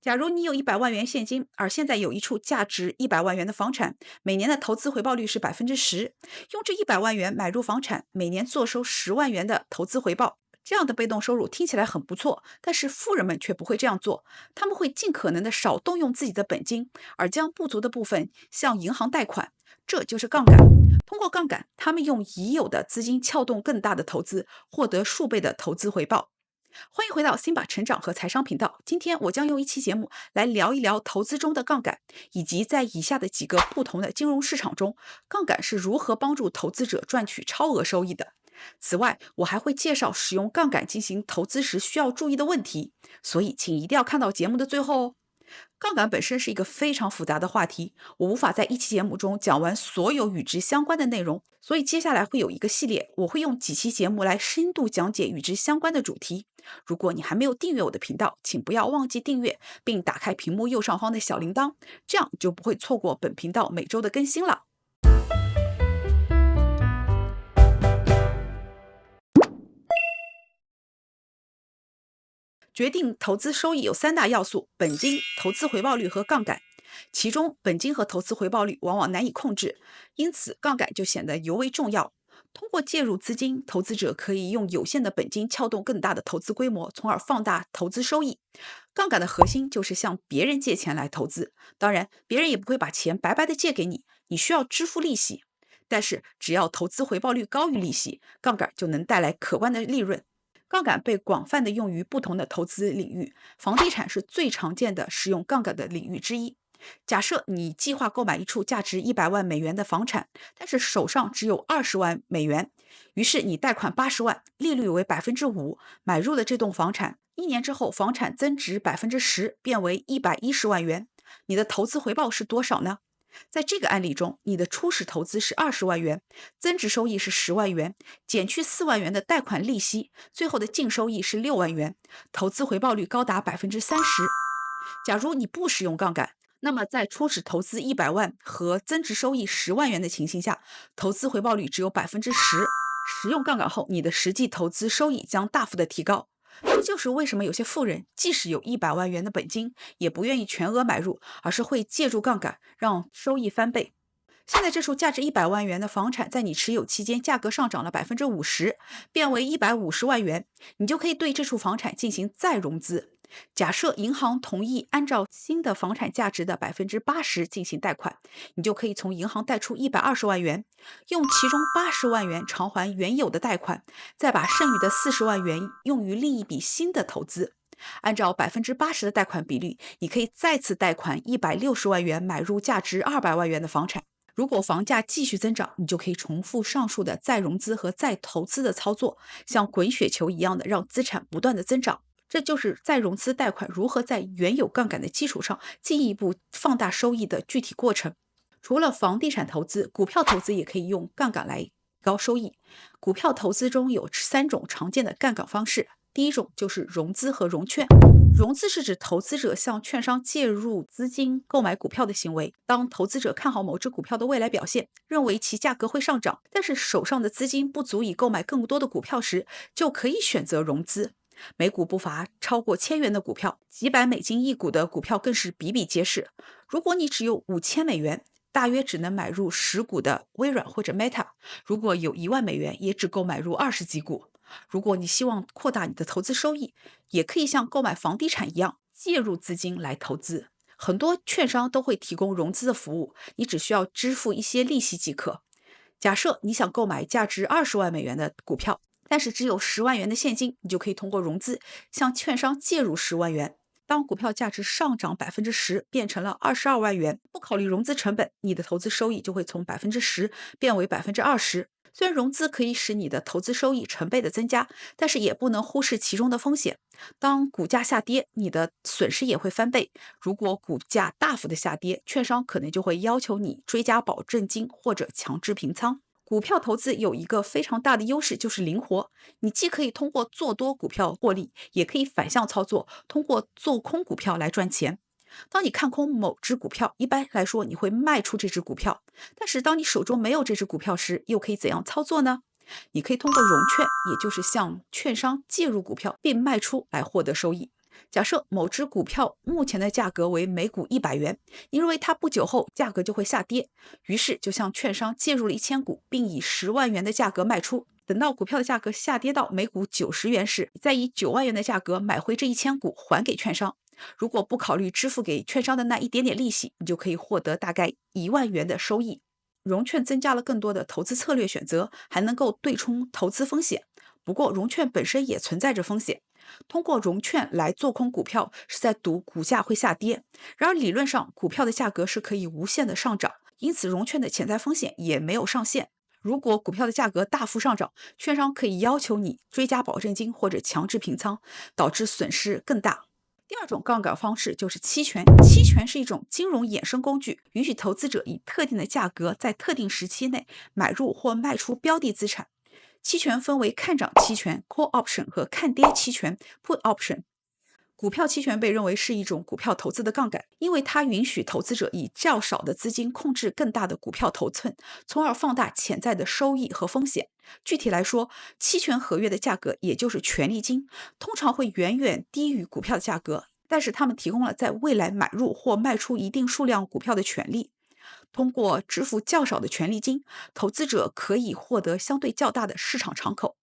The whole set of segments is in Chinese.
假如你有100万元现金，而现在有一处价值100万元的房产，每年的投资回报率是10%，用这100万元买入房产，每年坐收10万元的投资回报。这样的被动收入听起来很不错，但是富人们却不会这样做，他们会尽可能的少动用自己的本金，而将不足的部分向银行贷款，这就是杠杆。通过杠杆，他们用已有的资金撬动更大的投资，获得数倍的投资回报。欢迎回到辛巴成长和财商频道。今天我将用一期节目来聊一聊投资中的杠杆，以及在以下的几个不同的金融市场中，杠杆是如何帮助投资者赚取超额收益的。此外，我还会介绍使用杠杆进行投资时需要注意的问题，所以请一定要看到节目的最后哦。杠杆本身是一个非常复杂的话题，我无法在一期节目中讲完所有与之相关的内容，所以接下来会有一个系列，我会用几期节目来深度讲解与之相关的主题。如果你还没有订阅我的频道，请不要忘记订阅，并打开屏幕右上方的小铃铛，这样就不会错过本频道每周的更新了。决定投资收益有3大要素：本金、投资回报率和杠杆。其中，本金和投资回报率往往难以控制，因此杠杆就显得尤为重要。通过介入资金，投资者可以用有限的本金撬动更大的投资规模，从而放大投资收益。杠杆的核心就是向别人借钱来投资，当然，别人也不会把钱白白的借给你，你需要支付利息。但是，只要投资回报率高于利息，杠杆就能带来可观的利润。杠杆被广泛的用于不同的投资领域，房地产是最常见的使用杠杆的领域之一。假设你计划购买一处价值100万美元的房产，但是手上只有20万美元，于是你贷款80万，利率为5%，买入了这栋房产。1年之后，房产增值10%，变为110万元。你的投资回报是多少呢？在这个案例中，你的初始投资是20万元，增值收益是10万元，减去4万元的贷款利息，最后的净收益是6万元，投资回报率高达30%。假如你不使用杠杆，那么在初始投资100万和增值收益10万元的情形下，投资回报率只有10%。使用杠杆后，你的实际投资收益将大幅的提高。这就是为什么有些富人即使有100万元的本金，也不愿意全额买入，而是会借助杠杆让收益翻倍。现在这处价值100万元的房产，在你持有期间价格上涨了50%，变为150万元，你就可以对这处房产进行再融资。假设银行同意按照新的房产价值的80%进行贷款，你就可以从银行贷出120万元，用其中80万元偿还原有的贷款，再把剩余的40万元用于另一笔新的投资。按照80%的贷款比率，你可以再次贷款160万元买入价值200万元的房产。如果房价继续增长，你就可以重复上述的再融资和再投资的操作，像滚雪球一样的让资产不断的增长。这就是再融资贷款如何在原有杠杆的基础上进一步放大收益的具体过程。除了房地产投资，股票投资也可以用杠杆来提高收益。股票投资中有3种常见的杠杆方式，第一种就是融资和融券。融资是指投资者向券商借入资金购买股票的行为。当投资者看好某只股票的未来表现，认为其价格会上涨，但是手上的资金不足以购买更多的股票时，就可以选择融资。每股不乏超过1000元的股票，几百美金一股的股票更是比比皆是。如果你只有5000美元，大约只能买入10股的微软或者 Meta， 如果有1万美元，也只够买入20几股。如果你希望扩大你的投资收益，也可以像购买房地产一样借入资金来投资。很多券商都会提供融资的服务，你只需要支付一些利息即可。假设你想购买价值20万美元的股票，但是只有10万元的现金，你就可以通过融资向券商借入10万元。当股票价值上涨10%，变成了22万元，不考虑融资成本，你的投资收益就会从10%变为20%。虽然融资可以使你的投资收益成倍的增加，但是也不能忽视其中的风险。当股价下跌，你的损失也会翻倍。如果股价大幅的下跌，券商可能就会要求你追加保证金或者强制平仓。股票投资有一个非常大的优势，就是灵活。你既可以通过做多股票获利，也可以反向操作，通过做空股票来赚钱。当你看空某只股票，一般来说你会卖出这只股票，但是当你手中没有这只股票时，又可以怎样操作呢？你可以通过融券，也就是向券商借入股票并卖出来获得收益。假设某只股票目前的价格为每股100元，你认为它不久后价格就会下跌，于是就向券商介入了1000股，并以10万元的价格卖出。等到股票的价格下跌到每股90元时，再以9万元的价格买回这1000股还给券商。如果不考虑支付给券商的那一点点利息，你就可以获得大概1万元的收益。融券增加了更多的投资策略选择，还能够对冲投资风险。不过，融券本身也存在着风险。通过融券来做空股票，是在赌股价会下跌。然而，理论上股票的价格是可以无限的上涨，因此融券的潜在风险也没有上限。如果股票的价格大幅上涨，券商可以要求你追加保证金或者强制平仓，导致损失更大。第二种杠杆方式就是期权。期权是一种金融衍生工具，允许投资者以特定的价格在特定时期内买入或卖出标的资产。期权分为看涨期权 call option 和看跌期权 put option。股票期权被认为是一种股票投资的杠杆，因为它允许投资者以较少的资金控制更大的股票头寸，从而放大潜在的收益和风险。具体来说，期权合约的价格，也就是权利金，通常会远远低于股票的价格，但是他们提供了在未来买入或卖出一定数量股票的权利。通过支付较少的权利金，投资者可以获得相对较大的市场敞口。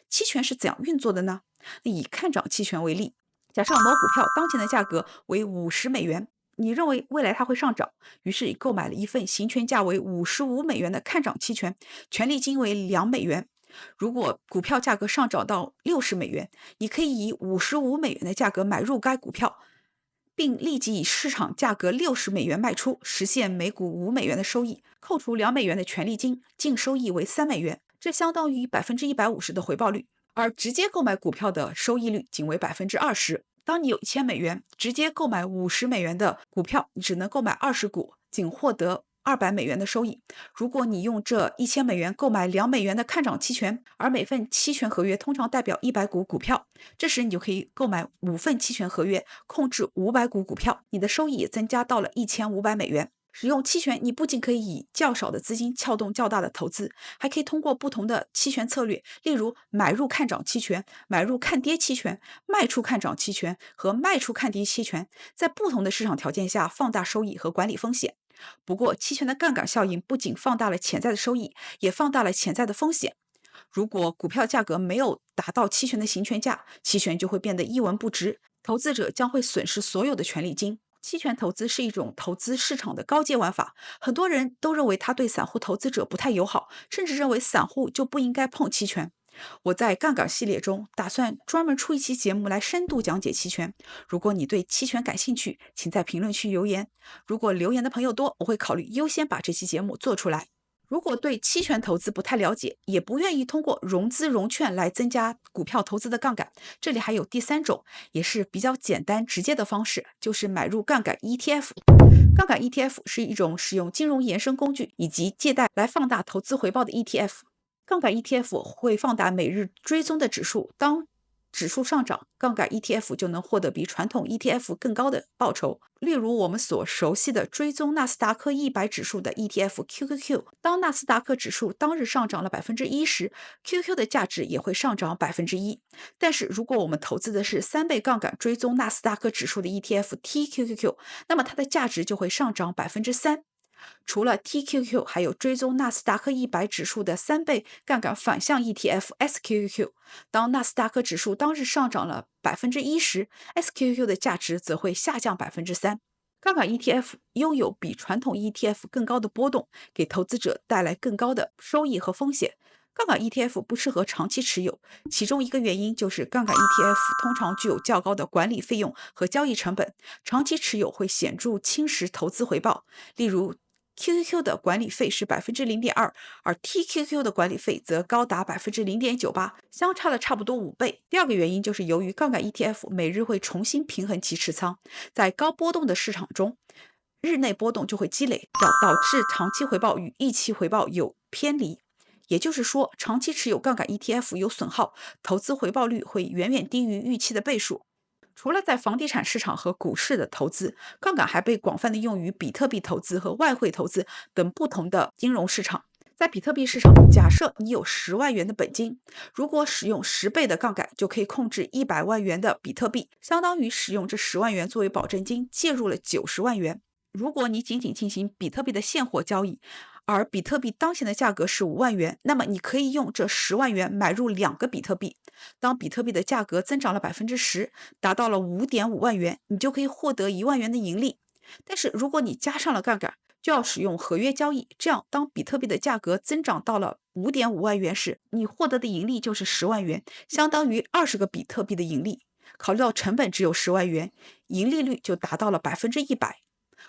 期权是怎样运作的呢？以看涨期权为例，假设某股票当前的价格为50美元，你认为未来它会上涨，于是你购买了一份行权价为55美元的看涨期权，权利金为2美元。如果股票价格上涨到60美元，你可以以55美元的价格买入该股票，并立即以市场价格60美元卖出，实现每股5美元的收益，扣除2美元的权利金，净收益为3美元，这相当于150%的回报率。而直接购买股票的收益率仅为20%。当你有1000美元，直接购买50美元的股票，你只能购买20股，仅获得200美元的收益。如果你用这1000美元购买2美元的看涨期权，而每份期权合约通常代表100股股票，这时你就可以购买5份期权合约，控制500股股票，你的收益也增加到了1500美元。使用期权，你不仅可以以较少的资金撬动较大的投资，还可以通过不同的期权策略，例如买入看涨期权、买入看跌期权、卖出看涨期权和卖出看跌期权，在不同的市场条件下放大收益和管理风险。不过，期权的杠杆效应不仅放大了潜在的收益，也放大了潜在的风险。如果股票价格没有达到期权的行权价，期权就会变得一文不值，投资者将会损失所有的权利金。期权投资是一种投资市场的高阶玩法，很多人都认为它对散户投资者不太友好，甚至认为散户就不应该碰期权。我在杠杆系列中打算专门出一期节目来深度讲解期权。如果你对期权感兴趣，请在评论区留言。如果留言的朋友多，我会考虑优先把这期节目做出来。如果对期权投资不太了解，也不愿意通过融资融券来增加股票投资的杠杆，这里还有第三种，也是比较简单直接的方式，就是买入杠杆 ETF。杠杆 ETF 是一种使用金融衍生工具以及借贷来放大投资回报的 ETF。杠杆 ETF 会放大每日追踪的指数，当指数上涨，杠杆 ETF 就能获得比传统 ETF 更高的报酬。例如我们所熟悉的追踪纳斯达克100指数的 ETF QQQ， 当纳斯达克指数当日上涨了1%时， QQ 的价值也会上涨1%。但是如果我们投资的是3倍杠杆追踪纳斯达克指数的 ETF TQQQ， 那么它的价值就会上涨3%。除了 TQQ， 还有追踪纳斯达克100指数的3倍杠杆反向 ETF SQQQ。当纳斯达克指数当日上涨了1%时， SQQQ 的价值则会下降3%。杠杆 ETF 拥有比传统 ETF 更高的波动，给投资者带来更高的收益和风险。杠杆 ETF 不适合长期持有，其中一个原因就是杠杆 ETF 通常具有较高的管理费用和交易成本，长期持有会显著侵蚀投资回报。例如QQQ 的管理费是 0.2%， 而 TQQ 的管理费则高达 0.98%， 相差了差不多5倍。第二个原因就是由于杠杆 ETF 每日会重新平衡其持仓，在高波动的市场中，日内波动就会积累，导致长期回报与预期回报有偏离。也就是说，长期持有杠杆 ETF 有损耗，投资回报率会远远低于预期的倍数。除了在房地产市场和股市的投资，杠杆还被广泛的用于比特币投资和外汇投资等不同的金融市场。在比特币市场，假设你有10万元的本金，如果使用10倍的杠杆，就可以控制100万元的比特币，相当于使用这10万元作为保证金，介入了90万元。如果你仅仅进行比特币的现货交易，而比特币当前的价格是5万元，那么你可以用这10万元买入2个比特币。当比特币的价格增长了10%，达到了5.5万元，你就可以获得1万元的盈利。但是如果你加上了杠杆，就要使用合约交易，这样当比特币的价格增长到了5.5万元时，你获得的盈利就是10万元，相当于20个比特币的盈利。考虑到成本只有10万元，盈利率就达到了100%。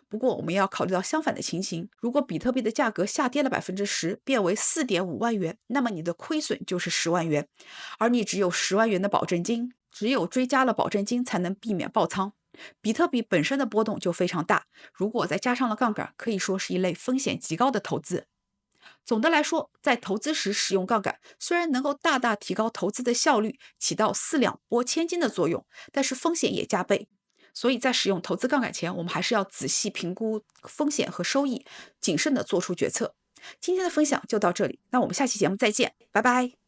不过我们也要考虑到相反的情形，如果比特币的价格下跌了10%，变为4.5万元，那么你的亏损就是10万元，而你只有10万元的保证金，只有追加了保证金才能避免爆仓。比特币本身的波动就非常大，如果再加上了杠杆，可以说是一类风险极高的投资。总的来说，在投资时使用杠杆，虽然能够大大提高投资的效率，起到四两拨千斤的作用，但是风险也加倍。所以在使用投资杠杆前，我们还是要仔细评估风险和收益，谨慎的做出决策。今天的分享就到这里，那我们下期节目再见，拜拜。